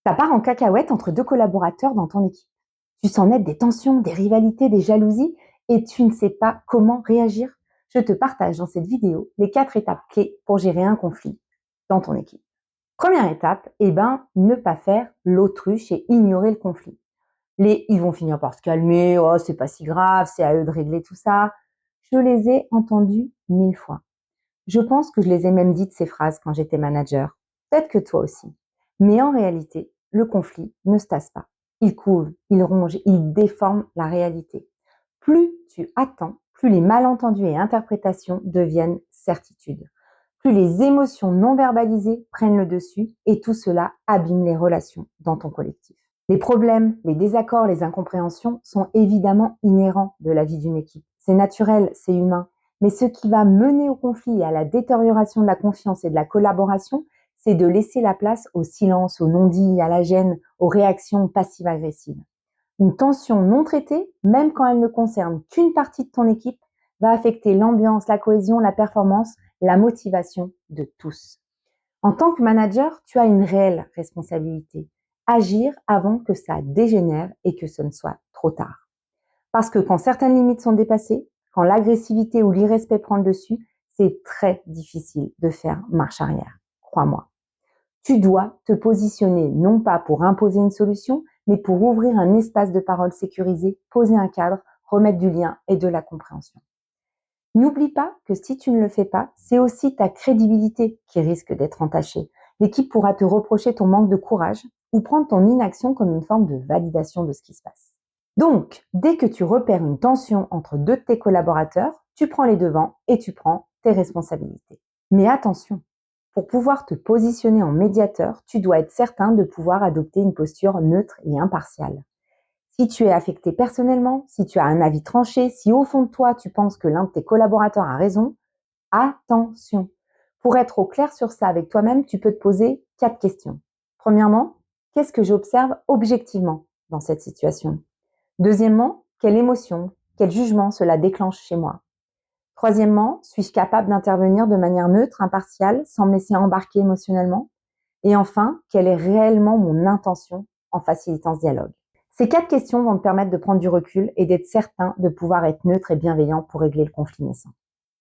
Ça part en cacahuète entre deux collaborateurs dans ton équipe. Tu sens naître des tensions, des rivalités, des jalousies et tu ne sais pas comment réagir. Je te partage dans cette vidéo les 4 étapes clés pour gérer un conflit dans ton équipe. Première étape, ne pas faire l'autruche et ignorer le conflit. Ils vont finir par se calmer, oh c'est pas si grave, c'est à eux de régler tout ça. Je les ai entendus 1000 fois. Je pense que je les ai même dites ces phrases quand j'étais manager. Peut-être que toi aussi. Mais en réalité, le conflit ne se tasse pas. Il couve, il ronge, il déforme la réalité. Plus tu attends, plus les malentendus et interprétations deviennent certitudes. Plus les émotions non verbalisées prennent le dessus et tout cela abîme les relations dans ton collectif. Les problèmes, les désaccords, les incompréhensions sont évidemment inhérents de la vie d'une équipe. C'est naturel, c'est humain. Mais ce qui va mener au conflit et à la détérioration de la confiance et de la collaboration, c'est de laisser la place au silence, au non-dit, à la gêne, aux réactions passives-agressives. Une tension non traitée, même quand elle ne concerne qu'une partie de ton équipe, va affecter l'ambiance, la cohésion, la performance, la motivation de tous. En tant que manager, tu as une réelle responsabilité. Agir avant que ça dégénère et que ce ne soit trop tard. Parce que quand certaines limites sont dépassées, quand l'agressivité ou l'irrespect prend le dessus, c'est très difficile de faire marche arrière, crois-moi. Tu dois te positionner non pas pour imposer une solution, mais pour ouvrir un espace de parole sécurisé, poser un cadre, remettre du lien et de la compréhension. N'oublie pas que si tu ne le fais pas, c'est aussi ta crédibilité qui risque d'être entachée. L'équipe pourra te reprocher ton manque de courage ou prendre ton inaction comme une forme de validation de ce qui se passe. Donc, dès que tu repères une tension entre deux de tes collaborateurs, tu prends les devants et tu prends tes responsabilités. Mais attention, pour pouvoir te positionner en médiateur, tu dois être certain de pouvoir adopter une posture neutre et impartiale. Si tu es affecté personnellement, si tu as un avis tranché, si au fond de toi tu penses que l'un de tes collaborateurs a raison, attention. Pour être au clair sur ça avec toi-même, tu peux te poser 4 questions. Premièrement, qu'est-ce que j'observe objectivement dans cette situation? Deuxièmement, quelle émotion, quel jugement cela déclenche chez moi? Troisièmement, suis-je capable d'intervenir de manière neutre, impartiale, sans me laisser embarquer émotionnellement? Et enfin, quelle est réellement mon intention en facilitant ce dialogue? Ces 4 questions vont te permettre de prendre du recul et d'être certain de pouvoir être neutre et bienveillant pour régler le conflit naissant.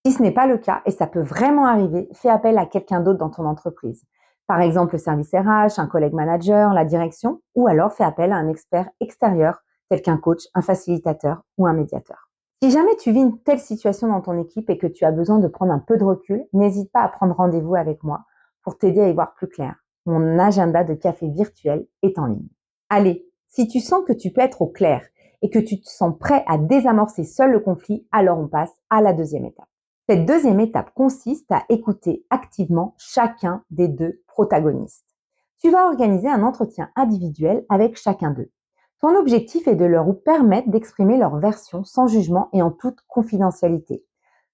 Si ce n'est pas le cas, et ça peut vraiment arriver, fais appel à quelqu'un d'autre dans ton entreprise. Par exemple, le service RH, un collègue manager, la direction, ou alors fais appel à un expert extérieur, tel qu'un coach, un facilitateur ou un médiateur. Si jamais tu vis une telle situation dans ton équipe et que tu as besoin de prendre un peu de recul, n'hésite pas à prendre rendez-vous avec moi pour t'aider à y voir plus clair. Mon agenda de café virtuel est en ligne. Allez, si tu sens que tu peux être au clair et que tu te sens prêt à désamorcer seul le conflit, alors on passe à la deuxième étape. Cette deuxième étape consiste à écouter activement chacun des deux protagonistes. Tu vas organiser un entretien individuel avec chacun d'eux. Ton objectif est de leur permettre d'exprimer leur version sans jugement et en toute confidentialité.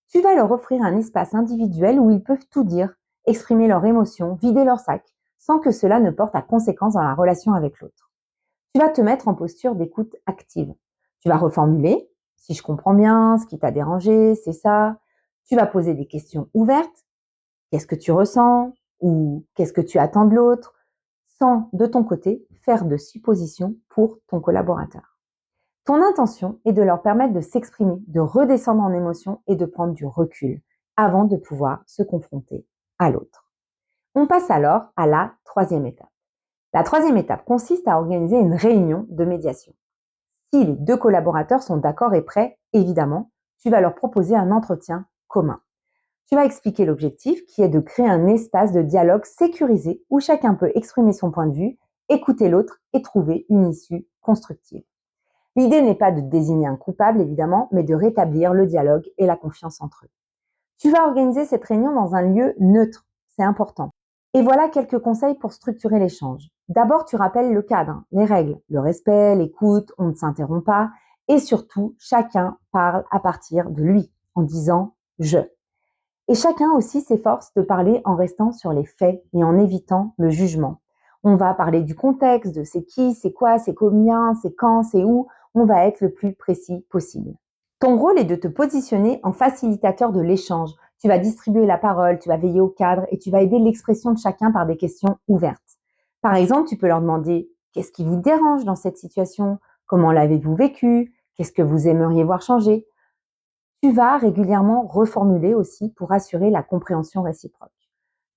Tu vas leur offrir un espace individuel où ils peuvent tout dire, exprimer leurs émotions, vider leur sac, sans que cela ne porte à conséquence dans la relation avec l'autre. Tu vas te mettre en posture d'écoute active. Tu vas reformuler, si je comprends bien, ce qui t'a dérangé, c'est ça. Tu vas poser des questions ouvertes. Qu'est-ce que tu ressens? Ou qu'est-ce que tu attends de l'autre? Sans, de ton côté, faire de suppositions pour ton collaborateur. Ton intention est de leur permettre de s'exprimer, de redescendre en émotion et de prendre du recul avant de pouvoir se confronter à l'autre. On passe alors à la troisième étape. La troisième étape consiste à organiser une réunion de médiation. Si les deux collaborateurs sont d'accord et prêts, évidemment, tu vas leur proposer un entretien commun. Tu vas expliquer l'objectif qui est de créer un espace de dialogue sécurisé où chacun peut exprimer son point de vue, écouter l'autre et trouver une issue constructive. L'idée n'est pas de désigner un coupable, évidemment, mais de rétablir le dialogue et la confiance entre eux. Tu vas organiser cette réunion dans un lieu neutre, c'est important. Et voilà quelques conseils pour structurer l'échange. D'abord, tu rappelles le cadre, les règles, le respect, l'écoute, on ne s'interrompt pas et surtout, chacun parle à partir de lui en disant « je ». Et chacun aussi s'efforce de parler en restant sur les faits et en évitant le jugement. On va parler du contexte, de c'est qui, c'est quoi, c'est combien, c'est quand, c'est où. On va être le plus précis possible. Ton rôle est de te positionner en facilitateur de l'échange. Tu vas distribuer la parole, tu vas veiller au cadre et tu vas aider l'expression de chacun par des questions ouvertes. Par exemple, tu peux leur demander qu'est-ce qui vous dérange dans cette situation? Comment l'avez-vous vécu? Qu'est-ce que vous aimeriez voir changer? Tu vas régulièrement reformuler aussi pour assurer la compréhension réciproque.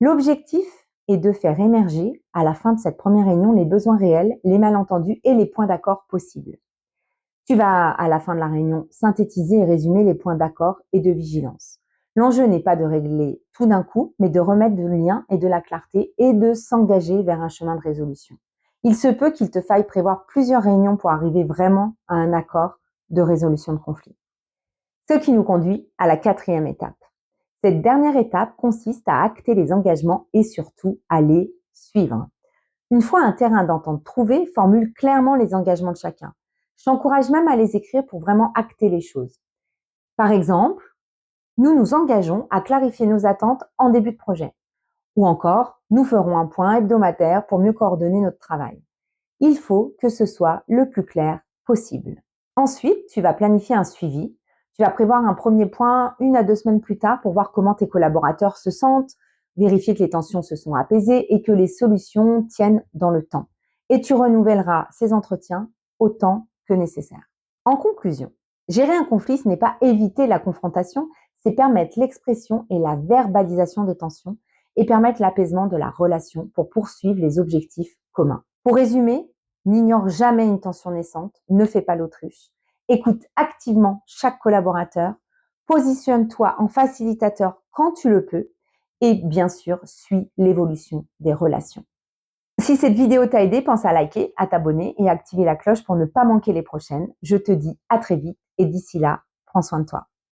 L'objectif est de faire émerger à la fin de cette première réunion les besoins réels, les malentendus et les points d'accord possibles. Tu vas, à la fin de la réunion, synthétiser et résumer les points d'accord et de vigilance. L'enjeu n'est pas de régler tout d'un coup, mais de remettre du lien et de la clarté et de s'engager vers un chemin de résolution. Il se peut qu'il te faille prévoir plusieurs réunions pour arriver vraiment à un accord de résolution de conflit. Ce qui nous conduit à la 4e étape. Cette dernière étape consiste à acter les engagements et surtout à les suivre. Une fois un terrain d'entente trouvé, formule clairement les engagements de chacun. Je t'encourage même à les écrire pour vraiment acter les choses. Par exemple, nous nous engageons à clarifier nos attentes en début de projet. Ou encore, nous ferons un point hebdomadaire pour mieux coordonner notre travail. Il faut que ce soit le plus clair possible. Ensuite, tu vas planifier un suivi. Tu vas prévoir un premier point 1 à 2 semaines plus tard pour voir comment tes collaborateurs se sentent, vérifier que les tensions se sont apaisées et que les solutions tiennent dans le temps. Et tu renouvelleras ces entretiens autant que nécessaire. En conclusion, gérer un conflit, ce n'est pas éviter la confrontation, c'est permettre l'expression et la verbalisation des tensions et permettre l'apaisement de la relation pour poursuivre les objectifs communs. Pour résumer, n'ignore jamais une tension naissante, ne fais pas l'autruche. Écoute activement chaque collaborateur, positionne-toi en facilitateur quand tu le peux et bien sûr, suis l'évolution des relations. Si cette vidéo t'a aidé, pense à liker, à t'abonner et à activer la cloche pour ne pas manquer les prochaines. Je te dis à très vite et d'ici là, prends soin de toi.